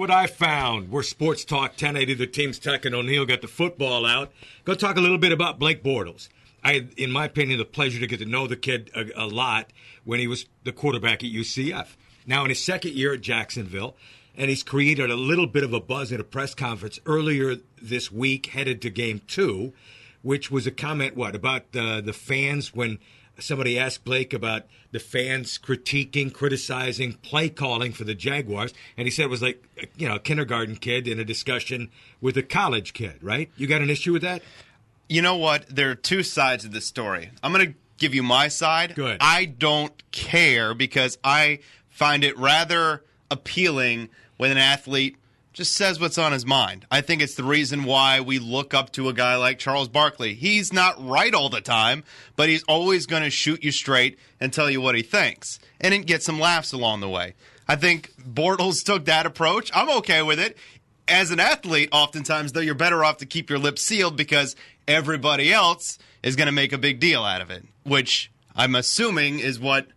what I found. We're Sports Talk 1080. The team's Tuck and O'Neill got the football out. Go talk a little bit about Blake Bortles. I had, in my opinion, the pleasure to get to know the kid a lot when he was the quarterback at UCF. Now in his second year at Jacksonville, and he's created a little bit of a buzz at a press conference earlier this week, headed to Game 2, which was a comment, about the fans when somebody asked Blake about the fans criticizing play calling for the Jaguars, and he said it was like, a kindergarten kid in a discussion with a college kid, right? You got an issue with that? You know what? There are two sides of this story. I'm going to give you my side. Good. I don't care because I find it rather appealing when an athlete just says what's on his mind. I think it's the reason why we look up to a guy like Charles Barkley. He's not right all the time, but he's always going to shoot you straight and tell you what he thinks, and then get some laughs along the way. I think Bortles took that approach. I'm okay with it. As an athlete, oftentimes, though, you're better off to keep your lips sealed because everybody else is going to make a big deal out of it, which I'm assuming is what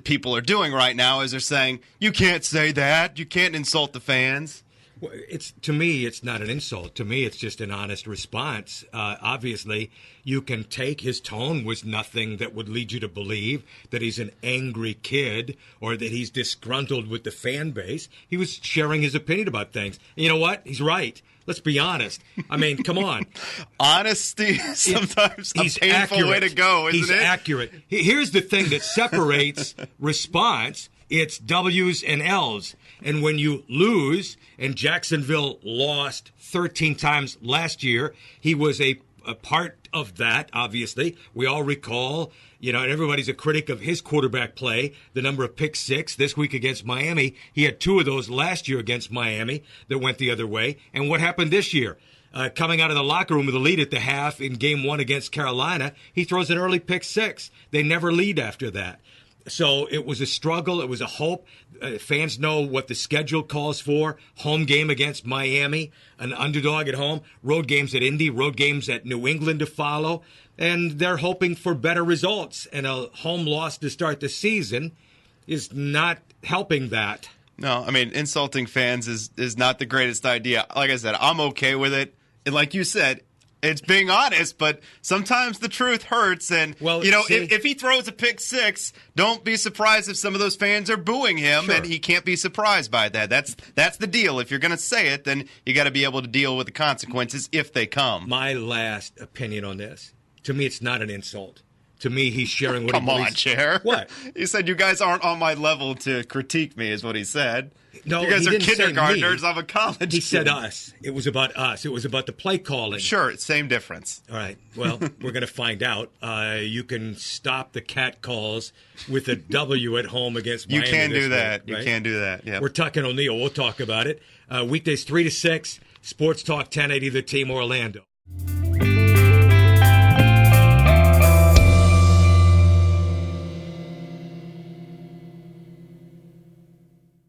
people are doing right now, is they're saying, you can't say that. You can't insult the fans. Well, to me, it's not an insult. To me, it's just an honest response. Obviously, you can take his tone was nothing that would lead you to believe that he's an angry kid or that he's disgruntled with the fan base. He was sharing his opinion about things. And you know what? He's right. Let's be honest. I mean, come on. Honesty sometimes a painful accurate. way to go, isn't He's it? accurate. Here's the thing that separates response. It's W's and L's. And when you lose, and Jacksonville lost 13 times last year, he was a part of that, obviously. We all recall, and everybody's a critic of his quarterback play, the number of pick six this week against Miami. He had 2 of those last year against Miami that went the other way. And what happened this year? Coming out of the locker room with a lead at the half in Game 1 against Carolina, he throws an early pick six. They never lead after that. So it was a struggle. It was a hope. Fans know what the schedule calls for. Home game against Miami, an underdog at home. Road games at Indy, road games at New England to follow. And they're hoping for better results. And a home loss to start the season is not helping that. No, I mean, insulting fans is not the greatest idea. Like I said, I'm okay with it. And like you said, it's being honest, but sometimes the truth hurts. And, if he throws a pick six, don't be surprised if some of those fans are booing him, sure. And he can't be surprised by that. That's the deal. If you're going to say it, then you got to be able to deal with the consequences if they come. My last opinion on this, to me, it's not an insult. To me, he's sharing what Come he believes. on, Chair. What? He said you guys aren't on my level to critique me, is what he said. No, you guys he are didn't say kindergartners. me. I'm a college He kid. said us. It was about us. It was about the play calling. Sure, same difference. All right. Well, we're going to find out. You can stop the cat calls with a W at home against Miami. You can do that. Week, right? You can do that. Yeah. We're Tuck and O'Neill. We'll talk about it. Weekdays 3 to 6. Sports Talk 1080. The Team Orlando.